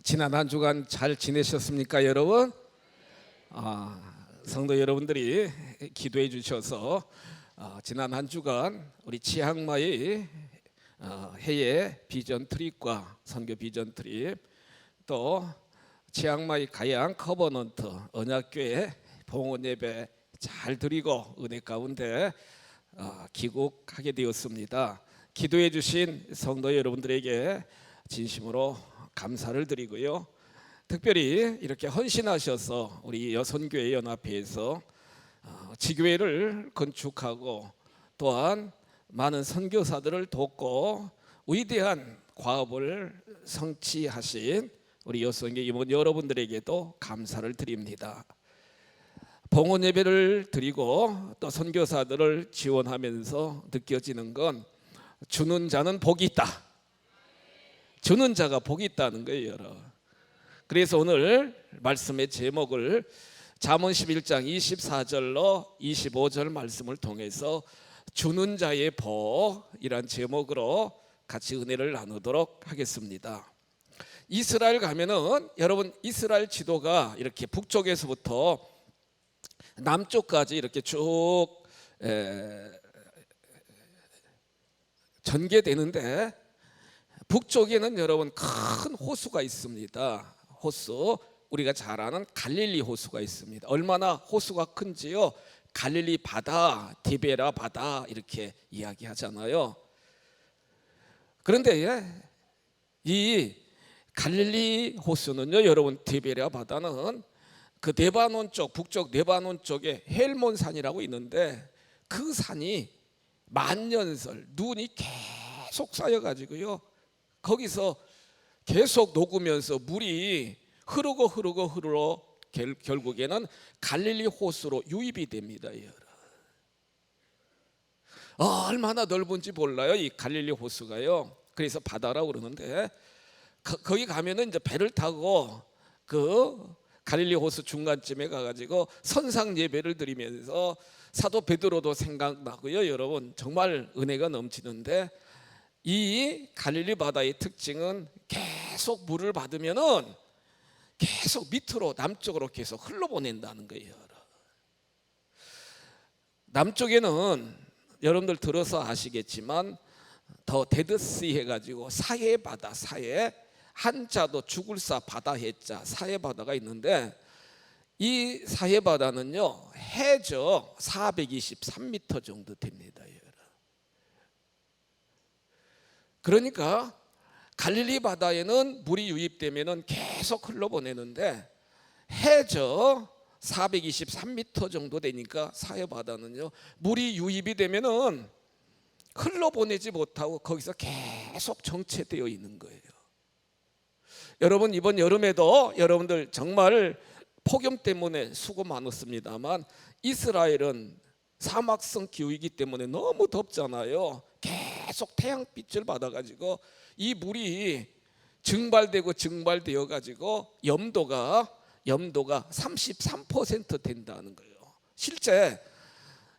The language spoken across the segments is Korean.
지난 한 주간 잘 지내셨습니까, 여러분? 성도 여러분들이 기도해 주셔서 지난 한 주간 우리 치앙마이 해외 비전 트립과 선교 비전 트립, 또 치앙마이 가양 커버넌트 언약교회 봉헌 예배 잘 드리고 은혜 가운데 귀국하게 되었습니다. 기도해 주신 성도 여러분들에게 진심으로 감사를 드리고요. 특별히 이렇게 헌신하셔서 우리 여선교회 연합회에서 지교회를 건축하고 또한 많은 선교사들을 돕고 위대한 과업을 성취하신 우리 여선교회 임원 여러분들에게도 감사를 드립니다. 봉헌 예배를 드리고 또 선교사들을 지원하면서 느껴지는 건 주는 자는 복이 있다. 주는 자가 복이 있다는 거예요, 여러분. 그래서 오늘 말씀의 제목을 잠언 11장 24절로 25절 말씀을 통해서 주는 자의 복이란 제목으로 같이 은혜를 나누도록 하겠습니다. 이스라엘 가면은 여러분, 이스라엘 지도가 이렇게 북쪽에서부터 남쪽까지 이렇게 쭉 전개되는데, 북쪽에는 여러분 큰 호수가 있습니다. 호수, 우리가 잘 아는 갈릴리 호수가 있습니다. 얼마나 호수가 큰지요, 갈릴리 바다, 디베라 바다 이렇게 이야기하잖아요. 그런데 이 갈릴리 호수는요, 여러분, 디베라 바다는 그 레바논 쪽, 북쪽 레바논 쪽에 헬몬산이라고 있는데, 그 산이 만년설 눈이 계속 쌓여가지고요, 거기서 계속 녹으면서 물이 흐르고 결국에는 갈릴리 호수로 유입이 됩니다. 얼마나 넓은지 몰라요, 이 갈릴리 호수가요. 그래서 바다라고 그러는데, 거기 가면은 이제 배를 타고 그 갈릴리 호수 중간쯤에 가가지고 선상 예배를 드리면서 사도 베드로도 생각나고요. 여러분, 정말 은혜가 넘치는데, 이 갈릴리 바다의 특징은 계속 물을 받으면은 계속 밑으로 남쪽으로 계속 흘러보낸다는 거예요. 남쪽에는 여러분들 들어서 아시겠지만 더 데드시 해가지고 사해 바다, 사해 한자도 죽을 사 바다 해자 사해 바다가 있는데, 이 사해 바다는요 해저 423m 정도 됩니다. 그러니까 갈릴리 바다에는 물이 유입되면은 계속 흘러보내는데, 해저 423m 정도 되니까 사해 바다는요 물이 유입이 되면은 흘러보내지 못하고 거기서 계속 정체되어 있는 거예요. 여러분, 이번 여름에도 여러분들 정말 폭염 때문에 수고 많았습니다만, 이스라엘은 사막성 기후이기 때문에 너무 덥잖아요. 계속 태양빛을 받아가지고 이 물이 증발되어 가지고 염도가 33% 된다는 거예요. 실제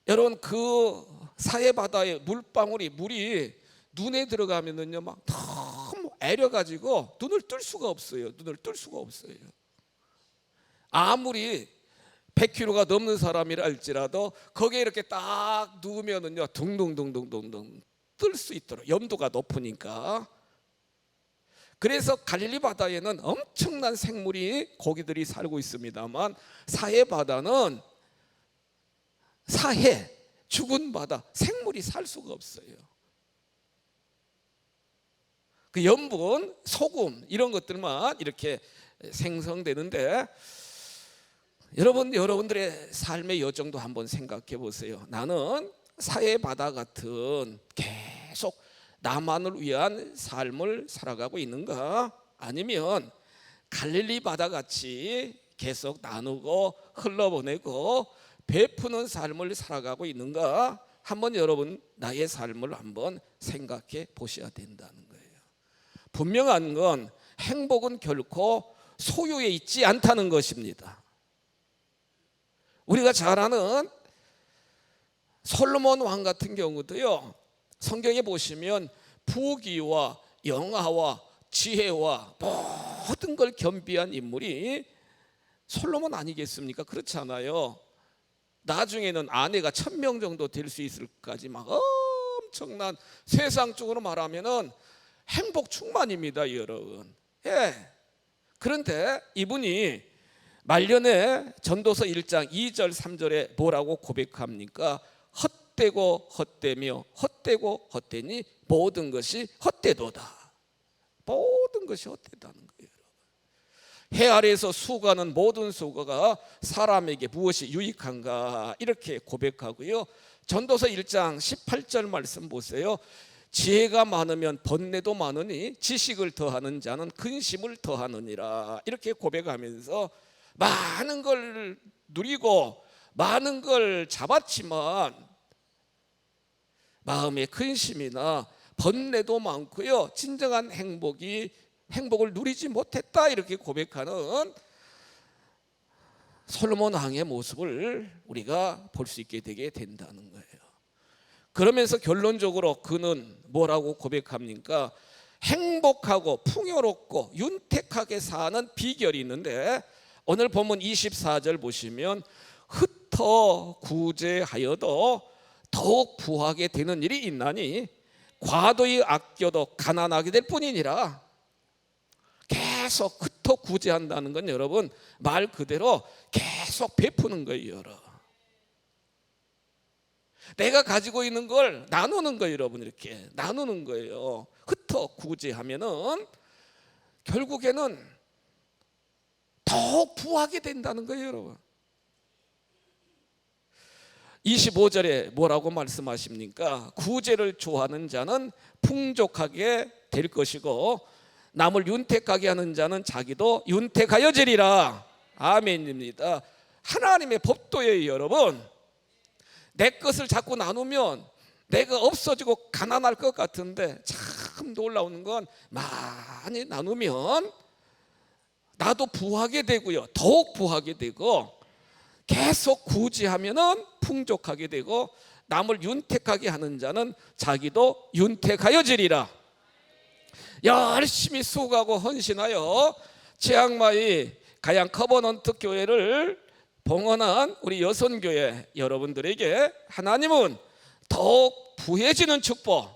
여러분, 그 사해 바다의 물이 눈에 들어가면은요 막 너무 애려가지고 눈을 뜰 수가 없어요. 아무리 100kg가 넘는 사람이라 할지라도 거기에 이렇게 딱 누우면은요 둥둥둥 뜰 수 있도록, 염도가 높으니까. 그래서 갈릴리 바다에는 엄청난 생물이, 고기들이 살고 있습니다만, 사해 바다는 사해, 죽은 바다, 생물이 살 수가 없어요. 그 염분, 소금 이런 것들만 이렇게 생성되는데, 여러분들의 삶의 여정도 한번 생각해 보세요. 나는 사해 바다 같은 계속 나만을 위한 삶을 살아가고 있는가? 아니면 갈릴리 바다 같이 계속 나누고 흘러보내고 베푸는 삶을 살아가고 있는가? 한번 여러분, 나의 삶을 한번 생각해 보셔야 된다는 거예요. 분명한 건 행복은 결코 소유에 있지 않다는 것입니다. 우리가 잘 아는 솔로몬 왕 같은 경우도요, 성경에 보시면 부귀와 영화와 지혜와 모든 걸 겸비한 인물이 솔로몬 아니겠습니까? 그렇지 않아요? 나중에는 아내가 1000명 정도 될 수 있을까지 막 엄청난, 세상적으로 말하면은 행복 충만입니다, 여러분. 예. 그런데 이분이 말년에 전도서 1장 2절 3절에 뭐라고 고백합니까? 헛되고 헛되며 헛되고 헛되니 모든 것이 헛되도다. 모든 것이 헛되다는 거예요. 해 아래에서 수고하는 모든 수고가 사람에게 무엇이 유익한가, 이렇게 고백하고요. 전도서 1장 18절 말씀 보세요. 지혜가 많으면 번뇌도 많으니 지식을 더하는 자는 근심을 더하느니라, 이렇게 고백하면서 많은 걸 누리고 많은 걸 잡았지만 마음의 근심이나 번뇌도 많고요, 진정한 행복을 누리지 못했다, 이렇게 고백하는 솔로몬 왕의 모습을 우리가 볼 수 있게 되게 된다는 거예요. 그러면서 결론적으로 그는 뭐라고 고백합니까? 행복하고 풍요롭고 윤택하게 사는 비결이 있는데, 오늘 본문 24절 보시면 흩어 구제하여도 더욱 부하게 되는 일이 있나니 과도히 아껴도 가난하게 될 뿐이니라. 계속 흩어 구제한다는 건 여러분, 말 그대로 계속 베푸는 거예요. 여러분, 내가 가지고 있는 걸 나누는 거예요. 여러분, 이렇게 나누는 거예요. 흩어 구제하면은 결국에는 더욱 부하게 된다는 거예요, 여러분. 25절에 뭐라고 말씀하십니까? 구제를 좋아하는 자는 풍족하게 될 것이고 남을 윤택하게 하는 자는 자기도 윤택하여지리라. 아멘입니다. 하나님의 법도예요, 여러분. 내 것을 자꾸 나누면 내가 없어지고 가난할 것 같은데, 참 놀라운 건 많이 나누면 나도 부하게 되고요, 더욱 부하게 되고, 계속 구제하면은 풍족하게 되고, 남을 윤택하게 하는 자는 자기도 윤택하여지리라. 열심히 수고하고 헌신하여 최악마의 가양 커버넌트 교회를 봉헌한 우리 여선교회 여러분들에게 하나님은 더욱 부해지는 축복,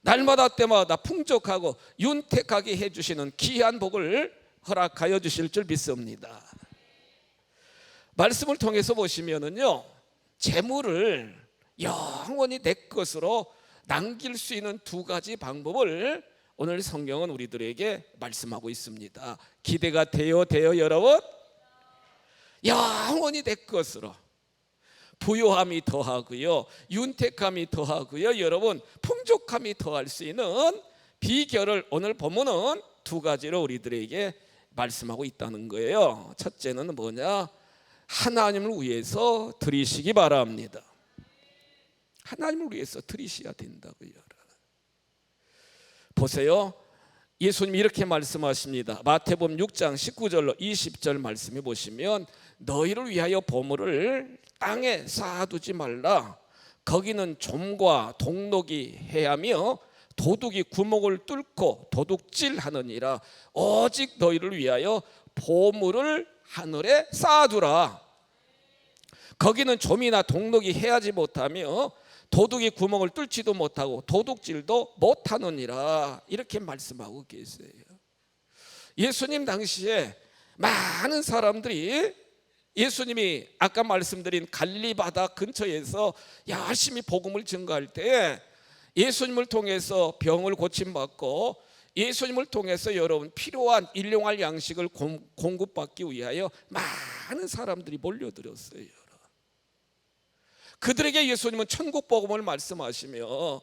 날마다 때마다 풍족하고 윤택하게 해주시는 귀한 복을 허락하여 주실 줄 믿습니다. 말씀을 통해서 보시면은요, 재물을 영원히 내 것으로 남길 수 있는 두 가지 방법을 오늘 성경은 우리들에게 말씀하고 있습니다. 기대가 돼요 여러분? 영원히 내 것으로 부요함이 더하고요, 윤택함이 더하고요, 여러분 풍족함이 더할 수 있는 비결을 오늘 본문은 두 가지로 우리들에게 말씀하고 있다는 거예요. 첫째는 뭐냐? 하나님을 위해서 드리시기 바랍니다. 하나님을 위해서 드리셔야 된다고요. 보세요, 예수님이 이렇게 말씀하십니다. 마태복음 6장 19절로 20절 말씀해 보시면 너희를 위하여 보물을 땅에 쌓아두지 말라. 거기는 좀과 동록이 해하며 도둑이 구멍을 뚫고 도둑질하느니라. 오직 너희를 위하여 보물을 하늘에 쌓아두라. 거기는 좀이나 동록이 해하지 못하며 도둑이 구멍을 뚫지도 못하고 도둑질도 못하느니라. 이렇게 말씀하고 계세요. 예수님 당시에 많은 사람들이 예수님이 아까 말씀드린 갈릴리 바다 근처에서 열심히 복음을 증거할 때 예수님을 통해서 병을 고침받고 예수님을 통해서 여러분 필요한 일용할 양식을 공급받기 위하여 많은 사람들이 몰려들었어요. 그들에게 예수님은 천국 복음을 말씀하시며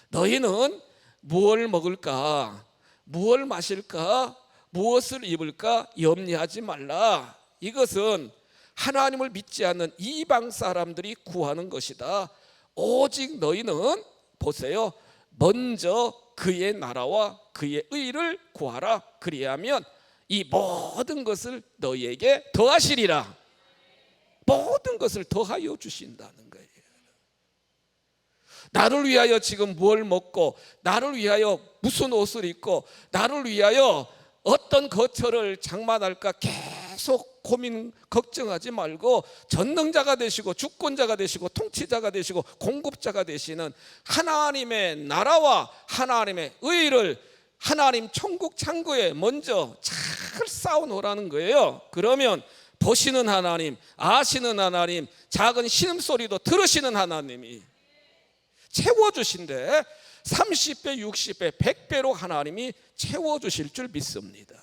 너희는 무엇을 먹을까, 무엇을 마실까, 무엇을 입을까 염려하지 말라. 이것은 하나님을 믿지 않는 이방 사람들이 구하는 것이다. 오직 너희는 보세요, 먼저 그의 나라와 그의 의를 구하라. 그리하면 이 모든 것을 너희에게 더하시리라. 모든 것을 더하여 주신다는 거예요. 나를 위하여 지금 뭘 먹고, 나를 위하여 무슨 옷을 입고, 나를 위하여 어떤 거처를 장만할까 계속 고민 걱정하지 말고 전능자가 되시고 주권자가 되시고 통치자가 되시고 공급자가 되시는 하나님의 나라와 하나님의 의를 하나님 천국 창고에 먼저 잘 쌓아놓으라는 거예요. 그러면 보시는 하나님, 아시는 하나님, 작은 신음소리도 들으시는 하나님이 채워주신대. 30배, 60배, 100배로 하나님이 채워주실 줄 믿습니다.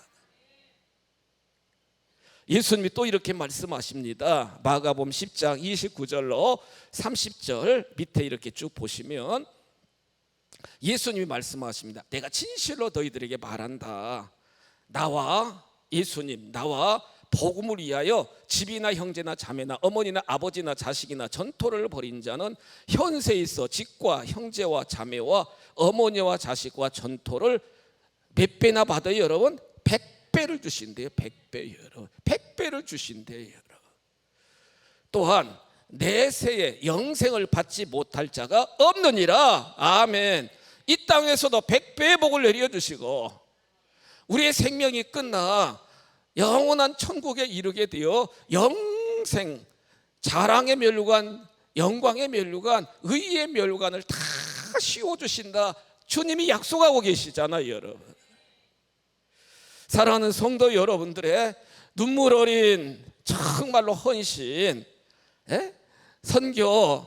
예수님이 또 이렇게 말씀하십니다. 마가복음 10장 29절로 30절 밑에 이렇게 쭉 보시면 예수님이 말씀하십니다. 내가 진실로 너희들에게 말한다. 나와, 예수님, 나와 복음을 위하여 집이나 형제나 자매나 어머니나 아버지나 자식이나 전토를 벌인 자는 현세에 있어 집과 형제와 자매와 어머니와 자식과 전토를 몇 배나 받아요 여러분? 100배를 주신대요. 100배 여러분. 100배를 주신대요 여러분. 또한 내세에 영생을 받지 못할 자가 없느니라. 아멘. 이 땅에서도 100배의 복을 내려주시고 우리의 생명이 끝나 영원한 천국에 이르게 되어 영생, 자랑의 멸류관, 영광의 멸류관, 의의 멸류관을 다 씌워주신다. 주님이 약속하고 계시잖아요 여러분. 사랑하는 성도 여러분들의 눈물 어린 정말로 헌신, 선교,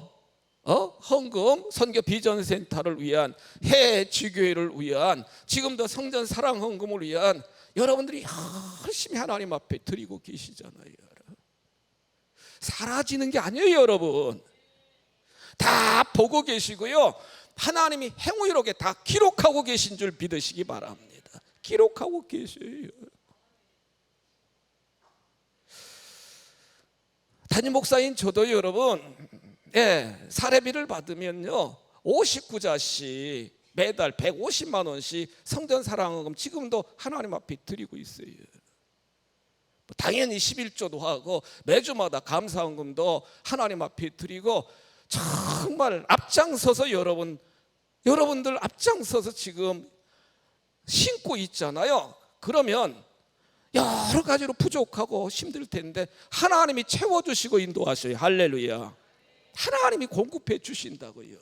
헌금, 선교 비전센터를 위한, 해지교회를 위한, 지금도 성전 사랑 헌금을 위한 여러분들이 열심히 하나님 앞에 드리고 계시잖아요. 사라지는 게 아니에요 여러분. 다 보고 계시고요, 하나님이 행위록에 다 기록하고 계신 줄 믿으시기 바랍니다. 기록하고 계셔요. 담임 목사인 저도 여러분, 사례비를 받으면요 59자씩 매달 150만 원씩 성전 사랑헌금 지금도 하나님 앞에 드리고 있어요. 당연히 11조도 하고 매주마다 감사헌금도 하나님 앞에 드리고 정말 앞장서서 여러분들 앞장서서 지금 신고 있잖아요. 그러면 여러 가지로 부족하고 힘들 텐데 하나님이 채워주시고 인도하셔요. 할렐루야. 하나님이 공급해 주신다고요.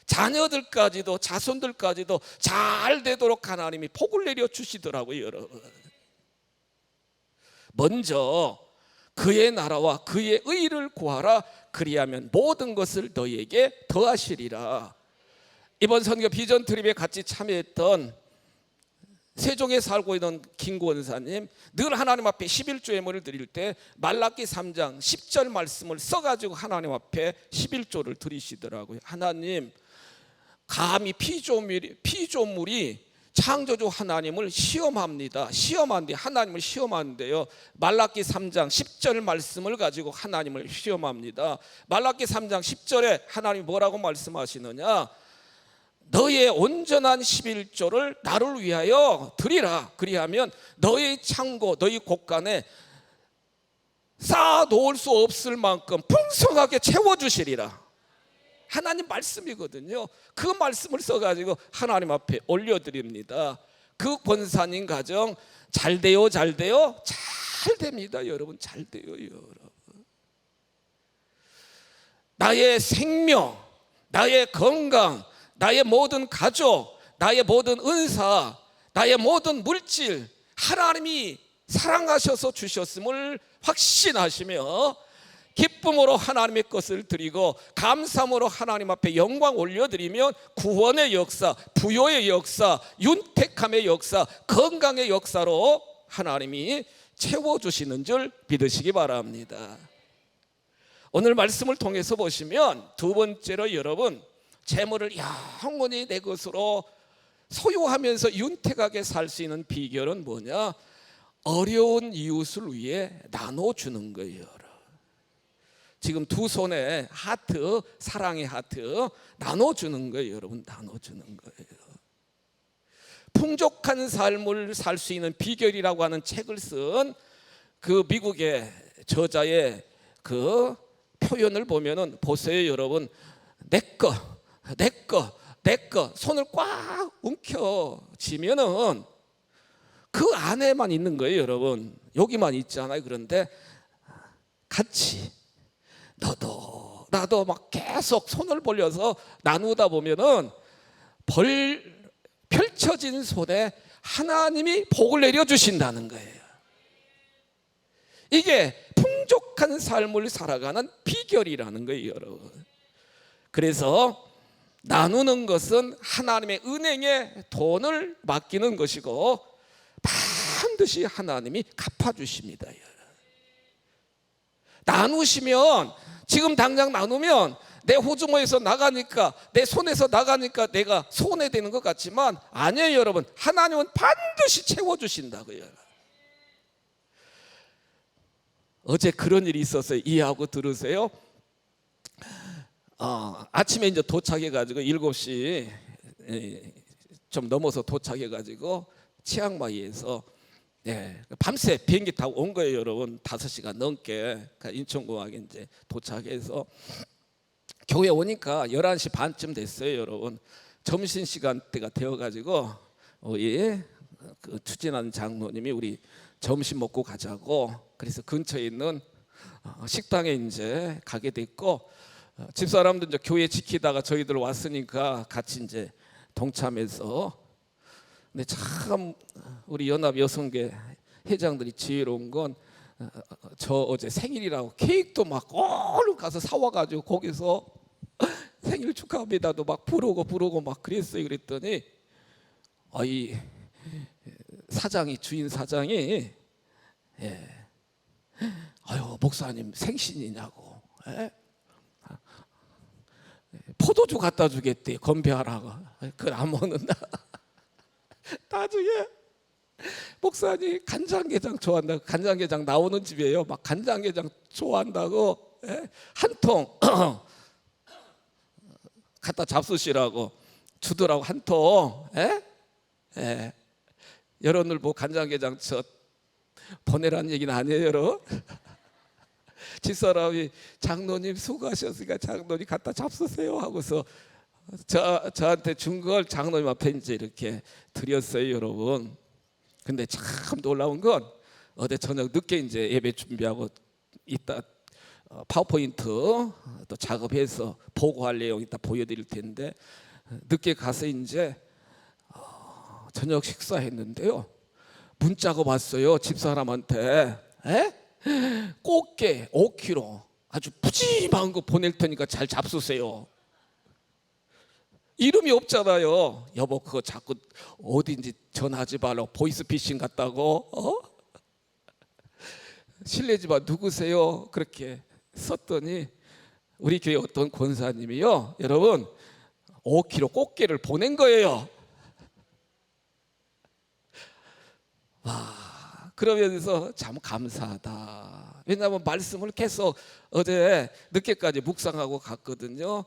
자녀들까지도 자손들까지도 잘 되도록 하나님이 복을 내려 주시더라고요 여러분. 먼저 그의 나라와 그의 의를 구하라. 그리하면 모든 것을 너희에게 더하시리라. 이번 선교 비전 트립에 같이 참여했던 세종에 살고 있는 김 권사님, 늘 하나님 앞에 11조 예물을 드릴 때 말라기 3장 10절 말씀을 써가지고 하나님 앞에 11조를 드리시더라고요. 하나님, 감히 피조물이 창조주 하나님을 시험합니다. 시험한데 하나님을 시험하는데요, 말라기 3장 10절 말씀을 가지고 하나님을 시험합니다. 말라기 3장 10절에 하나님이 뭐라고 말씀하시느냐? 너의 온전한 11조를 나를 위하여 드리라. 그리하면 너의 창고, 너의 곳간에 쌓아 놓을 수 없을 만큼 풍성하게 채워주시리라. 하나님 말씀이거든요. 그 말씀을 써가지고 하나님 앞에 올려드립니다. 그 권사님 가정 잘 돼요, 잘 돼요? 잘 됩니다 여러분. 잘 돼요 여러분. 나의 생명, 나의 건강, 나의 모든 가족, 나의 모든 은사, 나의 모든 물질 하나님이 사랑하셔서 주셨음을 확신하시며 기쁨으로 하나님의 것을 드리고 감사함으로 하나님 앞에 영광 올려드리면 구원의 역사, 부요의 역사, 윤택함의 역사, 건강의 역사로 하나님이 채워주시는 줄 믿으시기 바랍니다. 오늘 말씀을 통해서 보시면 두 번째로 여러분, 재물을 영원히 내 것으로 소유하면서 윤택하게 살 수 있는 비결은 뭐냐? 어려운 이웃을 위해 나눠주는 거예요. 지금 두 손에 하트, 사랑의 하트 나눠주는 거예요 여러분. 나눠주는 거예요. 풍족한 삶을 살 수 있는 비결이라고 하는 책을 쓴 그 미국의 저자의 그 표현을 보면은 보세요 여러분. 내 거 손을 꽉 움켜쥐면은 그 안에만 있는 거예요, 여러분. 여기만 있잖아요. 그런데 같이 너도 나도 막 계속 손을 벌려서 나누다 보면은 펼쳐진 손에 하나님이 복을 내려주신다는 거예요. 이게 풍족한 삶을 살아가는 비결이라는 거예요, 여러분. 그래서 나누는 것은 하나님의 은행에 돈을 맡기는 것이고 반드시 하나님이 갚아주십니다. 나누시면, 지금 당장 나누면 내 호주머니에서 나가니까, 내 손에서 나가니까 내가 손해되는 것 같지만 아니에요, 여러분. 하나님은 반드시 채워주신다고요. 어제 그런 일이 있었어요. 이해하고 들으세요. 아침에 이제 도착해가지고 7시 좀 넘어서 도착해가지고 치앙마이에서 밤새 비행기 타고 온 거예요, 여러분. 5시간 넘게 인천공항에 이제 도착해서 교회 오니까 11시 반쯤 됐어요, 여러분. 점심시간 때가 되어가지고 우리 그 추진하는 장로님이 우리 점심 먹고 가자고, 그래서 근처에 있는 식당에 이제 가게 됐고, 집사람들 이제 교회 지키다가 저희들 왔으니까 같이 이제 동참해서. 근데 참 우리 연합 여성계 회장들이 지혜로운 건 저 어제 생일이라고 케이크도 막 얼른 가서 사와가지고 거기서 생일 축하합니다도 막 부르고 막 그랬어요. 그랬더니 이 사장이, 주인 사장이 아유 목사님 생신이냐고, 포도주 갖다 주겠대, 건배하라고. 그걸 안 먹는다. 나중에 목사님 간장게장 좋아한다고, 간장게장 나오는 집이에요. 막 간장게장 좋아한다고 한 통 갖다 잡수시라고 주더라고, 한 통. 여러분들 뭐 간장게장 저 보내라는 얘기는 아니에요, 여러분. 집사람이 장로님 수고하셨으니까 장로님 갖다 잡수세요 하고서 저한테 준 걸 장로님 앞에 이제 이렇게 드렸어요, 여러분. 근데 참 놀라운 건 어제 저녁 늦게 이제 예배 준비하고 이따 파워포인트 또 작업해서 보고할 내용 이따 보여드릴 텐데, 늦게 가서 이제 저녁 식사했는데요, 문자가 왔어요, 집사람한테. 꽃게 5kg 아주 푸짐한 거 보낼 테니까 잘 잡수세요. 이름이 없잖아요. 여보 그거 자꾸 어딘지 전하지 말라고, 보이스피싱 같다고. 실례지만 누구세요? 그렇게 썼더니 우리 교회 어떤 권사님이요, 여러분 5kg 꽃게를 보낸 거예요. 와, 그러면서 참 감사하다. 왜냐하면 말씀을 계속 어제 늦게까지 묵상하고 갔거든요.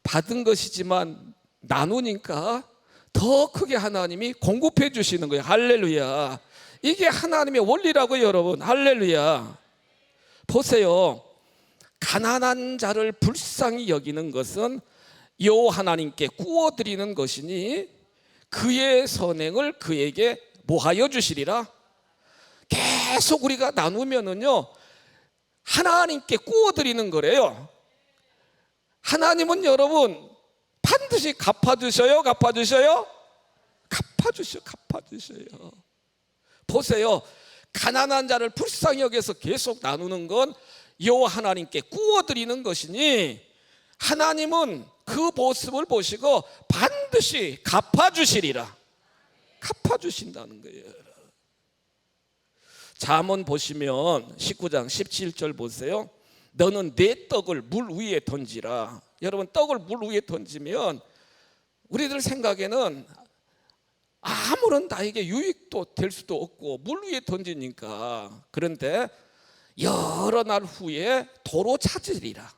받은 것이지만 나누니까 더 크게 하나님이 공급해 주시는 거예요. 할렐루야. 이게 하나님의 원리라고요, 여러분. 할렐루야. 보세요. 가난한 자를 불쌍히 여기는 것은 여호와 하나님께 구워드리는 것이니 그의 선행을 그에게 뭐하여 주시리라. 계속 우리가 나누면은요 하나님께 구워드리는 거래요. 하나님은 여러분 반드시 갚아주셔요. 갚아주셔요. 보세요. 가난한 자를 불쌍히 여겨서 계속 나누는 건 여호와 하나님께 구워드리는 것이니 하나님은 그 모습을 보시고 반드시 갚아주시리라. 갚아주신다는 거예요. 잠언 보시면 19장 17절 보세요. 너는 내 떡을 물 위에 던지라. 여러분 떡을 물 위에 던지면 우리들 생각에는 아무런 나에게 유익도 될 수도 없고 물 위에 던지니까. 그런데 여러 날 후에 도로 찾으리라.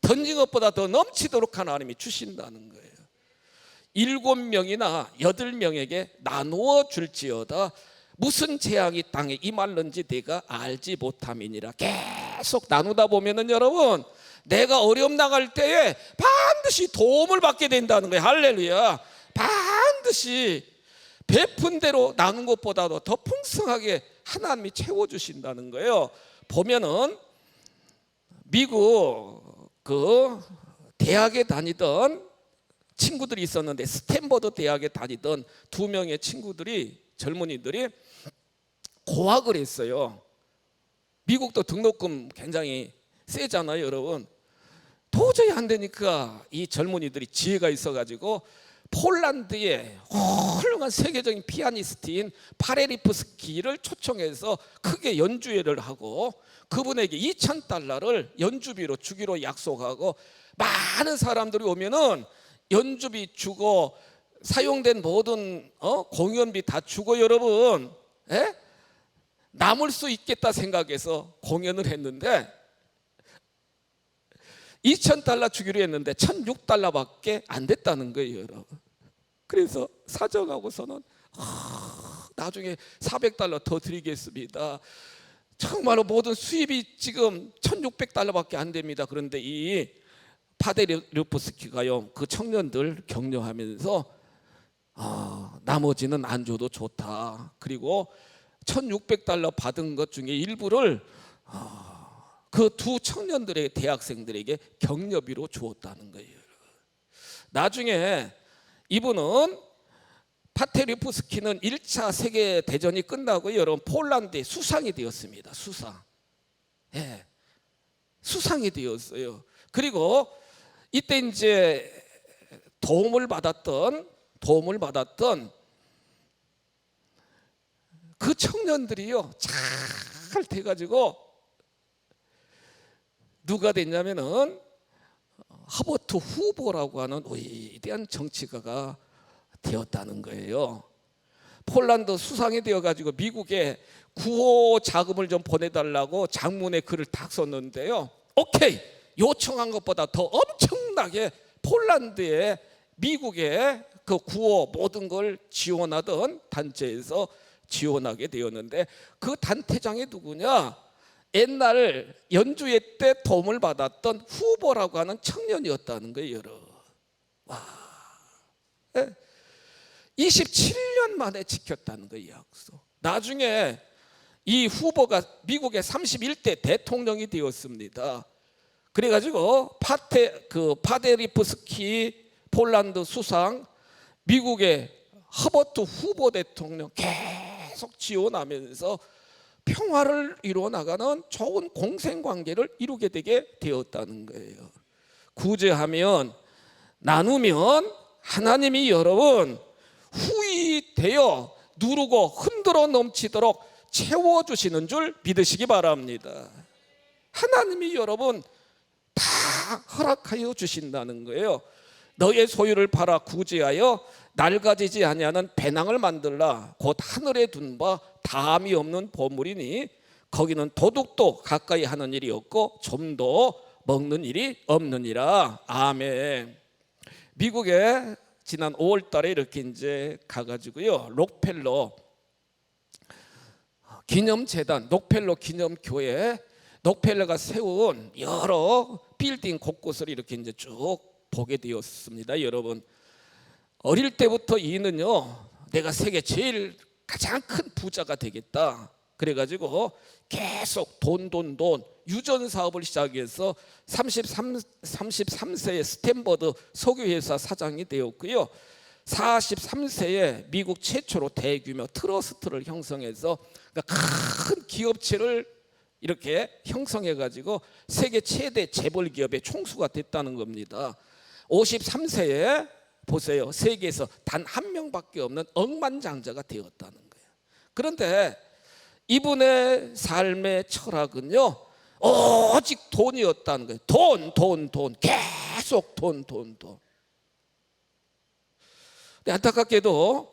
던진 것보다 더 넘치도록 하나님이 주신다는 거예요. 7명이나 8명에게 나누어 줄지어다 무슨 재앙이 땅에 임할는지 내가 알지 못함이니라. 계속 나누다 보면은 여러분, 내가 어려움 나갈 때에 반드시 도움을 받게 된다는 거예요. 할렐루야. 반드시 베푼 대로 나눈 것보다도 더 풍성하게 하나님이 채워주신다는 거예요. 보면은 미국 그 대학에 다니던 친구들이 있었는데, 스탠퍼드 대학에 다니던 두 명의 친구들이, 젊은이들이 고학을 했어요. 미국도 등록금 굉장히 세잖아요, 여러분. 도저히 안 되니까 이 젊은이들이 지혜가 있어가지고 폴란드의 훌륭한 세계적인 피아니스트인 파레리프스키를 초청해서 크게 연주회를 하고 그분에게 $2,000를 연주비로 주기로 약속하고, 많은 사람들이 오면은 연주비 주고 사용된 모든 공연비 다 주고 여러분, 남을 수 있겠다 생각해서 공연을 했는데, $2,000 주기로 했는데 $1,600밖에 안 됐다는 거예요, 여러분. 그래서 사정하고서는 나중에 $400 더 드리겠습니다. 정말로 모든 수입이 지금 $1,600밖에 안 됩니다. 그런데 이 파데르프스키가요, 그 청년들 격려하면서 나머지는 안 줘도 좋다. 그리고 $1,600 받은 것 중에 일부를 그 두 청년들의 대학생들에게 격려비로 주었다는 거예요. 나중에 이분은 파테리프스키는 1차 세계대전이 끝나고 여러분 폴란드의 수상이 되었습니다. 수상. 수상이 되었어요. 그리고 이때 이제 도움을 받았던 그 청년들이요, 잘 돼가지고 누가 됐냐면은 허버트 후보라고 하는 위대한 정치가가 되었다는 거예요. 폴란드 수상이 되어가지고 미국에 구호 자금을 좀 보내달라고 장문의 글을 딱 썼는데요, 오케이, 요청한 것보다 더 엄청나게 폴란드에 미국의 그 구호 모든 걸 지원하던 단체에서 지원하게 되었는데, 그 단체장이 누구냐? 옛날 연주회 때 도움을 받았던 후보라고 하는 청년이었다는 거예요, 여러분. 와, 27년 만에 지켰다는 거예요, 약속. 나중에 이 후보가 미국의 31대 대통령이 되었습니다. 그래가지고 파데리프스키 폴란드 수상, 미국의 허버트 후보 대통령 계속 지원하면서 평화를 이루어 나가는 좋은 공생관계를 이루게 되게 되었다는 거예요. 구제하면, 나누면 하나님이 여러분 후히되어 누르고 흔들어 넘치도록 채워주시는 줄 믿으시기 바랍니다. 하나님이 여러분 다 허락하여 주신다는 거예요. 너의 소유를 팔아 구제하여 낡아지지 아니하는 배낭을 만들라. 곧 하늘에 둔 바 다함이 없는 보물이니 거기는 도둑도 가까이 하는 일이 없고 좀도 먹는 일이 없느니라. 아멘. 미국에 지난 5월 달에 이렇게 이제 가가지고요, 록펠러 기념재단, 록펠러 기념교회, 록펠러가 세운 여러 빌딩 곳곳을 이렇게 이제 쭉 보게 되었습니다. 여러분, 어릴 때부터 이는요, 내가 세계 제일 가장 큰 부자가 되겠다. 그래가지고 계속 돈 유전 사업을 시작해서 33세에 스탠퍼드 석유회사 사장이 되었고요, 43세에 미국 최초로 대규모 트러스트를 형성해서, 그러니까 큰 기업체를 이렇게 형성해가지고 세계 최대 재벌 기업의 총수가 됐다는 겁니다. 53세에 보세요, 세계에서 단 한 명밖에 없는 억만장자가 되었다는 거예요. 그런데 이분의 삶의 철학은요, 오직 돈이었다는 거예요. 돈, 계속 돈. 근데 안타깝게도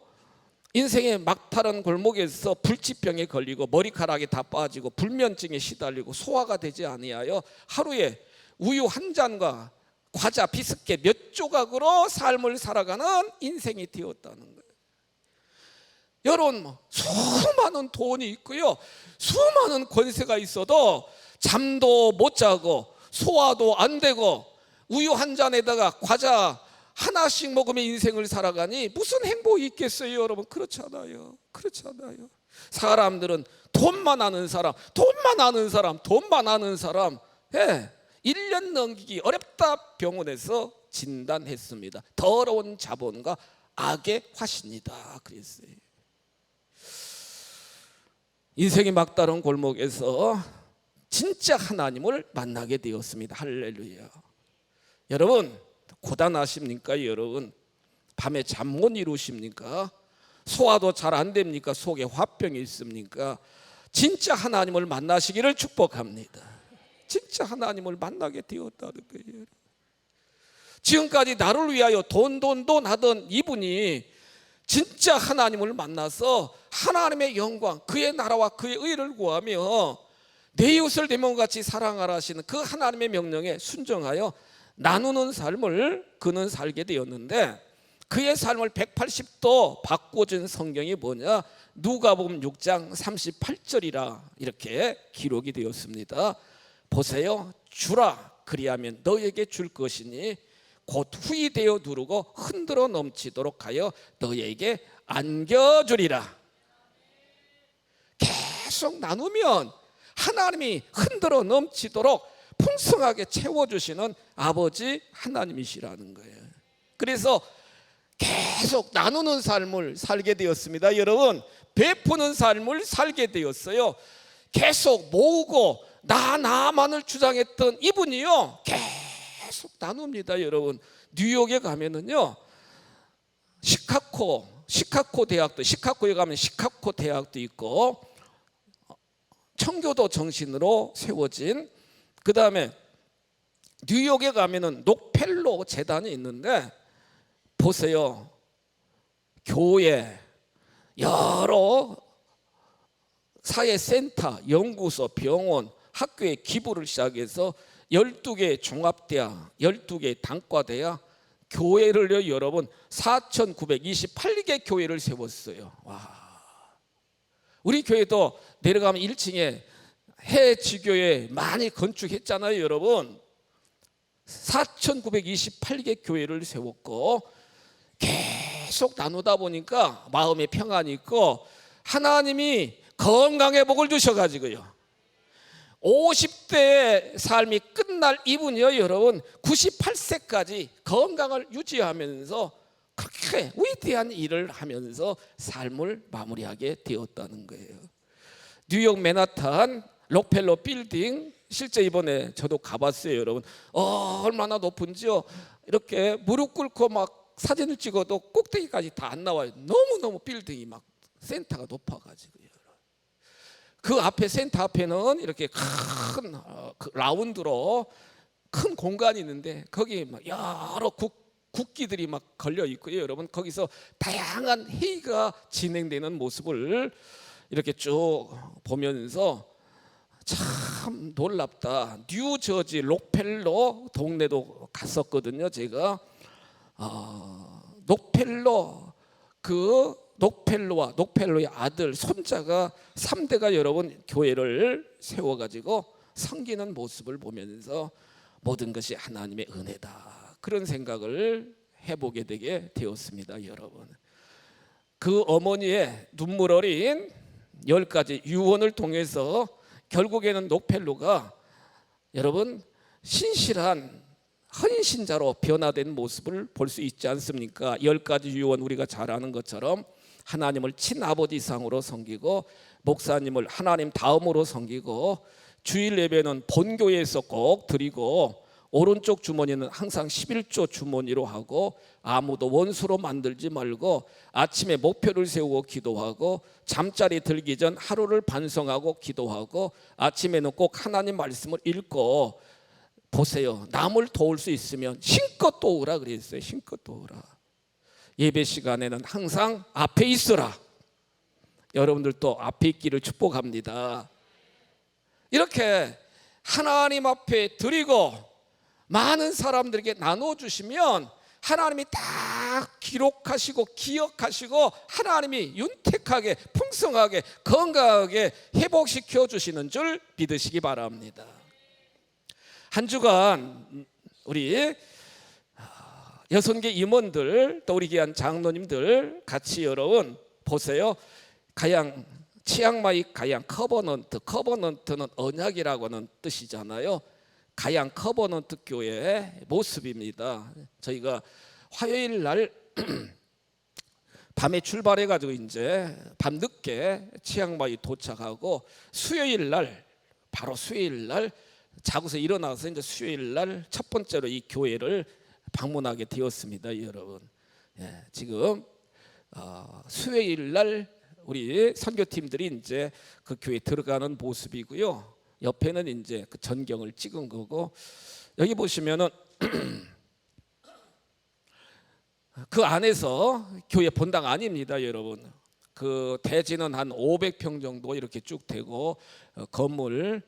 인생의 막다른 골목에서 불치병에 걸리고 머리카락이 다 빠지고 불면증에 시달리고 소화가 되지 아니하여 하루에 우유 한 잔과 과자 비스켓 몇 조각으로 삶을 살아가는 인생이 되었다는 거예요. 여러분, 수많은 돈이 있고요, 수많은 권세가 있어도 잠도 못 자고 소화도 안 되고 우유 한 잔에다가 과자 하나씩 먹으며 인생을 살아가니 무슨 행복이 있겠어요, 여러분? 그렇잖아요. 사람들은 돈만 아는 사람, 예, 1년 넘기기 어렵다 병원에서 진단했습니다. 더러운 자본과 악의 화신이다 그랬어요. 인생이 막다른 골목에서 진짜 하나님을 만나게 되었습니다. 할렐루야. 여러분 고단하십니까? 여러분 밤에 잠 못 이루십니까? 소화도 잘 안 됩니까? 속에 화병이 있습니까? 진짜 하나님을 만나시기를 축복합니다. 진짜 하나님을 만나게 되었다는 거예요. 지금까지 나를 위하여 돈 하던 이분이 진짜 하나님을 만나서 하나님의 영광, 그의 나라와 그의 의를 구하며 내 이웃을 내 몸같이 사랑하라 하시는 그 하나님의 명령에 순종하여 나누는 삶을 그는 살게 되었는데, 그의 삶을 180도 바꿔준 성경이 뭐냐? 누가복음 6장 38절이라 이렇게 기록이 되었습니다. 보세요. 주라, 그리하면 너에게 줄 것이니 곧 후이되어 누르고 흔들어 넘치도록 하여 너에게 안겨주리라. 계속 나누면 하나님이 흔들어 넘치도록 풍성하게 채워주시는 아버지 하나님이시라는 거예요. 그래서 계속 나누는 삶을 살게 되었습니다. 여러분, 베푸는 삶을 살게 되었어요. 계속 모으고 나만을 주장했던 이분이요, 계속 나눕니다. 여러분, 뉴욕에 가면은요, 시카고 대학도, 시카고에 가면 시카고 대학도 있고, 청교도 정신으로 세워진, 그 다음에 뉴욕에 가면은 록펠로 재단이 있는데, 보세요. 교회, 여러 사회센터, 연구소, 병원, 학교에 기부를 시작해서 12개 종합대학, 12개 단과대학, 교회를요, 여러분 4,928개 교회를 세웠어요. 와. 우리 교회도 내려가면 1층에 해지교회 많이 건축했잖아요, 여러분. 4,928개 교회를 세웠고, 계속 나누다 보니까 마음에 평안이 있고, 하나님이 건강의 복을 주셔가지고요, 50대의 삶이 끝날 이분이요, 여러분 98세까지 건강을 유지하면서 그렇게 위대한 일을 하면서 삶을 마무리하게 되었다는 거예요. 뉴욕 맨하탄 록펠러 빌딩, 실제 이번에 저도 가봤어요, 여러분. 얼마나 높은지요. 이렇게 무릎 꿇고 막 사진을 찍어도 꼭대기까지 다 안 나와요. 너무너무 빌딩이 막 센터가 높아가지고요. 그 앞에, 센터 앞에는 이렇게 큰 라운드로 큰 공간이 있는데, 거기 막 여러 국기들이 막 걸려 있고요, 여러분. 거기서 다양한 회의가 진행되는 모습을 이렇게 쭉 보면서 참 놀랍다. 뉴저지 록펠러 동네도 갔었거든요, 제가. 록펠러와 록펠러의 아들, 손자가 3대가 여러분 교회를 세워가지고 섬기는 모습을 보면서 모든 것이 하나님의 은혜다, 그런 생각을 해보게 되게 되었습니다, 여러분. 그 어머니의 눈물 어린 10가지 유언을 통해서 결국에는 록펠러가 여러분 신실한 헌신자로 변화된 모습을 볼 수 있지 않습니까? 10가지 유언, 우리가 잘 아는 것처럼 하나님을 친아버지 이상으로 섬기고, 목사님을 하나님 다음으로 섬기고, 주일 예배는 본교회에서 꼭 드리고, 오른쪽 주머니는 항상 11조 주머니로 하고, 아무도 원수로 만들지 말고, 아침에 목표를 세우고 기도하고, 잠자리 들기 전 하루를 반성하고 기도하고, 아침에는 꼭 하나님 말씀을 읽고, 보세요, 남을 도울 수 있으면 힘껏 도우라 그랬어요. 힘껏 도우라. 예배 시간에는 항상 앞에 있어라. 여러분들도 앞에 있기를 축복합니다. 이렇게 하나님 앞에 드리고 많은 사람들에게 나눠주시면 하나님이 다 다 기록하시고 기억하시고 하나님이 윤택하게 풍성하게 건강하게 회복시켜 주시는 줄 믿으시기 바랍니다. 한 주간 우리 여선교 임원들 또 우리 귀한 장로님들 같이 여러분 보세요. 가양 치앙마이 가양 커버넌트는 언약이라고 하는 뜻이잖아요. 가양 커버넌트 교회의 모습입니다. 저희가 화요일 날 밤에 출발해 가지고 이제 밤늦게 치앙마이 도착하고 수요일 날 바로 수요일 날 자고서 일어나서 이제 수요일 날 첫 번째로 이 교회를 방문하게 되었습니다, 여러분. 예, 지금 수요일 날 우리 선교팀들이 이제 그 교회에 들어가는 모습이고요. 옆에는 이제 그 전경을 찍은 거고 여기 보시면은 그 안에서 교회 본당 아닙니다, 여러분. 그 대지는 한 500평 정도 이렇게 쭉 되고 건물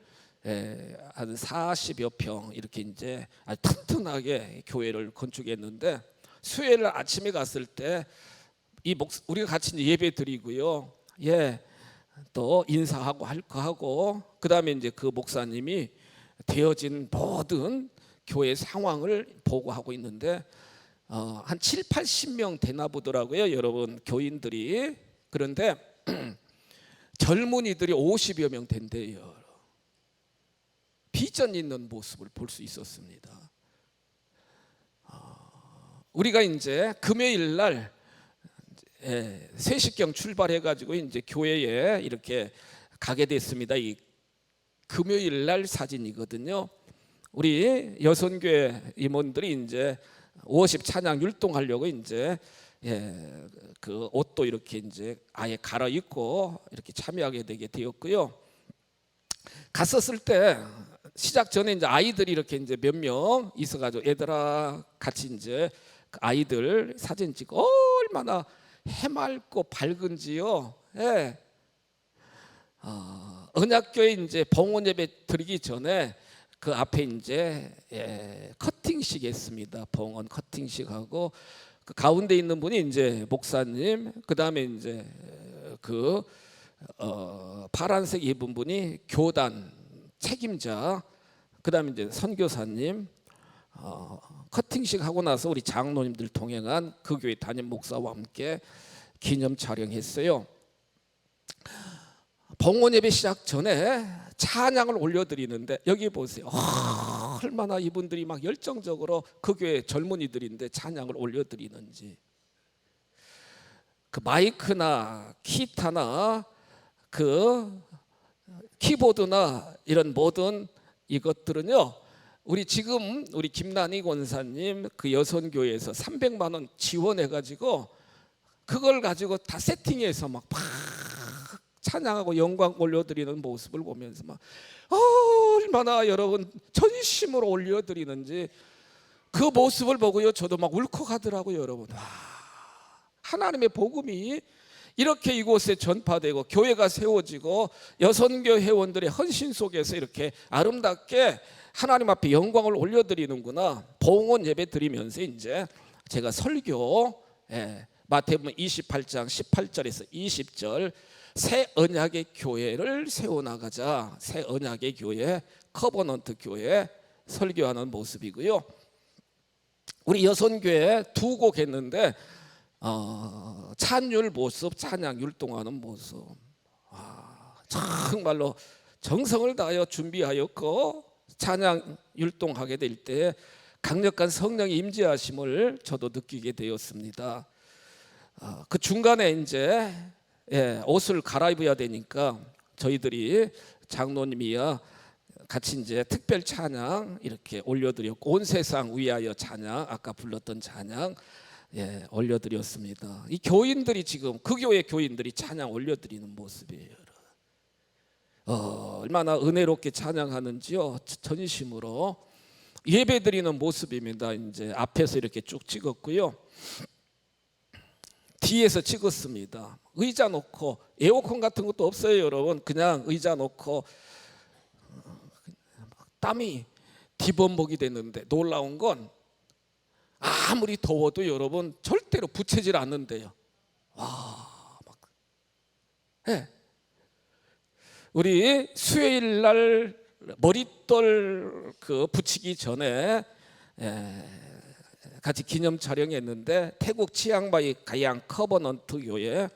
한 40여 평 이렇게 이제 아주 튼튼하게 교회를 건축했는데 수요일 아침에 갔을 때 우리가 같이 예배 드리고요. 예, 또 인사하고 할 거 하고 그다음에 이제 그 목사님이 되어진 모든 교회 상황을 보고하고 있는데 한 7, 80명 되나 보더라고요, 여러분 교인들이. 그런데 젊은이들이 50여 명 된대요. 비전 있는 모습을 볼 수 있었습니다. 우리가 이제 금요일 날 3시경 출발해 가지고 이제 교회에 이렇게 가게 됐습니다. 이 금요일 날 사진이거든요. 우리 여선교회 임원들이 이제 50 찬양 율동하려고 이제 그 옷도 이렇게 이제 아예 갈아입고 이렇게 참여하게 되게 되었고요. 갔었을 때 시작 전에 이제 아이들이 이렇게 이제 몇 명 있어가지고 얘들아 같이 이제 아이들 사진 찍고 얼마나 해맑고 밝은지요. 예. 언약교회 이제 봉헌 예배 드리기 전에 그 앞에 이제 커팅식 했습니다. 봉헌 커팅식 하고 그 가운데 있는 분이 이제 목사님, 그 다음에 이제 그 파란색 입은 분이 교단 책임자, 그 다음에 이제 선교사님. 커팅식 하고 나서 우리 장로님들 동행한 그 교회 담임 목사와 함께 기념 촬영했어요. 봉헌 예배 시작 전에 찬양을 올려드리는데 여기 보세요. 얼마나 이분들이 막 열정적으로 그 교회 젊은이들인데 찬양을 올려드리는지. 그 마이크나 기타나 그 키보드나 이런 모든 이것들은요, 우리 지금 우리 김난희 권사님 그 여선교회에서 300만 원 지원해 가지고 그걸 가지고 다 세팅해서 막 찬양하고 영광 올려드리는 모습을 보면서 막 얼마나 여러분 전심으로 올려드리는지 그 모습을 보고요, 저도 막 울컥하더라고요, 여러분. 와, 하나님의 복음이 이렇게 이곳에 전파되고 교회가 세워지고 여선교 회원들의 헌신 속에서 이렇게 아름답게 하나님 앞에 영광을 올려드리는구나. 봉헌 예배 드리면서 이제 제가 설교 마태복음 28장 18절에서 20절 새 언약의 교회를 세워나가자, 새 언약의 교회, 커버넌트 교회 설교하는 모습이고요. 우리 여선교회 두 곡 했는데 찬율 모습, 찬양 율동하는 모습, 정말로 정성을 다하여 준비하였고 찬양 율동하게 될 때 강력한 성령의 임재하심을 저도 느끼게 되었습니다. 그 중간에 이제 옷을 갈아입어야 되니까 저희들이 장로님이야 같이 이제 특별 찬양 이렇게 올려드렸고 온 세상 위하여 찬양, 아까 불렀던 찬양 올려드렸습니다. 이 교인들이 지금 그 교회 교인들이 찬양 올려드리는 모습이에요. 얼마나 은혜롭게 찬양하는지요. 전심으로 예배드리는 모습입니다. 이제 앞에서 이렇게 쭉 찍었고요. 뒤에서 찍었습니다. 의자 놓고 에어컨 같은 것도 없어요, 여러분. 그냥 의자 놓고 땀이 뒤범벅이 됐는데 놀라운 건 아무리 더워도 여러분 절대로 부채질 않는데요. 와, 막. 네. 우리 수요일 날 머릿돌 붙이기 전에 같이 기념 촬영했는데 태국 치앙마이 가양 커버넌트 교회,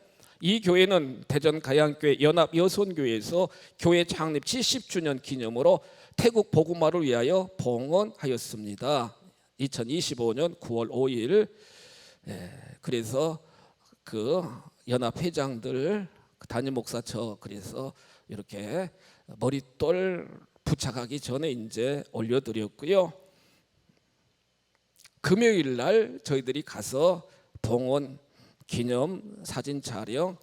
이 교회는 대전 가양교회 연합여손교회에서 교회 창립 70주년 기념으로 태국 복음화를 위하여 봉헌하였습니다. 2025년 9월 5일. 그래서 그 연합회장들 담임 목사 그래서 이렇게 머릿돌 부착하기 전에 이제 올려드렸고요. 금요일 날 저희들이 가서 봉헌 기념 사진 촬영,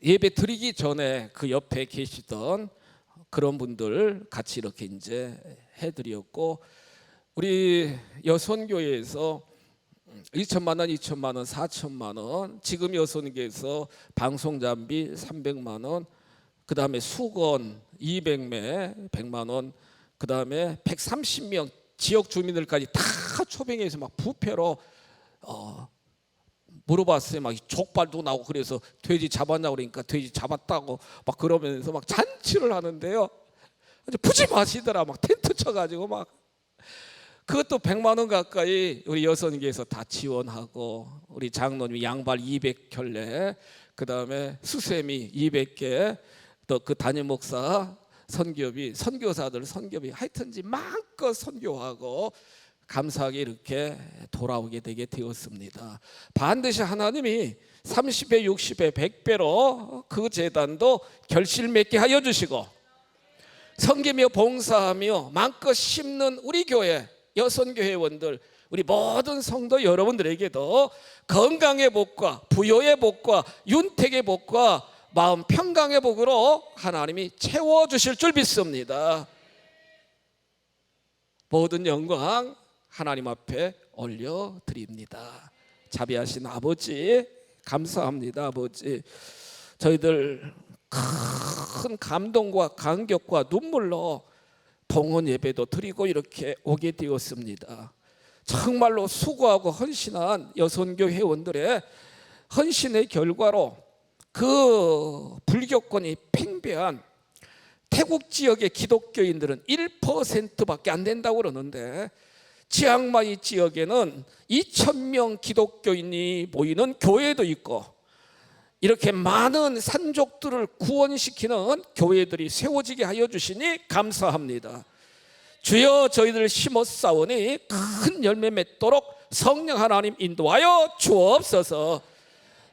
예배 드리기 전에 그 옆에 계시던 그런 분들 같이 이렇게 이제 해드렸고, 우리 여손교회에서 2천만 원, 2천만 원, 4천만 원, 지금 여손교회에서 방송 장비 300만 원, 그 다음에 수건 200매 100만 원, 그 다음에 130명 지역 주민들까지 다 초빙해서 막 부패로 물어봤어요. 막 족발도 나오고, 그래서 돼지 잡았냐고 그러니까 돼지 잡았다고 막 그러면서 막 잔치를 하는데요. 푸짐하시더라. 막 텐트 쳐가지고 막 그것도 100만 원 가까이 우리 여선교에서 다 지원하고, 우리 장로님이 양발 200켤레, 그 다음에 수세미 200개, 또 그 담임 목사 선교사들 선교비 하여튼지 마음껏 선교하고 감사하게 이렇게 돌아오게 되게 되었습니다. 반드시 하나님이 30배, 60배, 100배로 그 재단도 결실 맺게 하여 주시고, 섬기며 봉사하며 마음껏 심는 우리 교회 여선교회원들, 우리 모든 성도 여러분들에게도 건강의 복과 부요의 복과 윤택의 복과 마음 평강의 복으로 하나님이 채워주실 줄 믿습니다. 모든 영광 하나님 앞에 올려드립니다. 자비하신 아버지 감사합니다. 아버지, 저희들 큰 감동과 감격과 눈물로 봉헌 예배도 드리고 이렇게 오게 되었습니다. 정말로 수고하고 헌신한 여선교 회원들의 헌신의 결과로 그 불교권이 팽배한 태국 지역의 기독교인들은 1%밖에 안 된다고 그러는데, 치앙마이 지역에는 2,000명 기독교인이 모이는 교회도 있고, 이렇게 많은 산족들을 구원시키는 교회들이 세워지게 하여 주시니 감사합니다. 주여, 저희들 심었사오니 큰 열매 맺도록 성령 하나님 인도하여 주옵소서.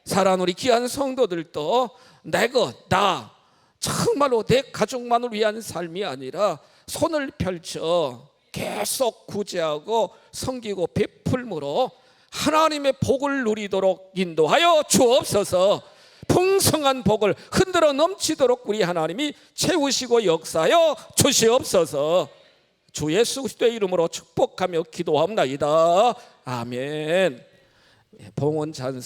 사랑하는 우리 귀한 성도들도 나 정말로 내 가족만을 위한 삶이 아니라 손을 펼쳐 계속 구제하고 섬기고 베풀므로 하나님의 복을 누리도록 인도하여 주옵소서. 풍성한 복을 흔들어 넘치도록 우리 하나님이 채우시고 역사하여 주시옵소서. 주 예수 그리스도의 이름으로 축복하며 기도합나이다. 아멘. 봉헌 찬송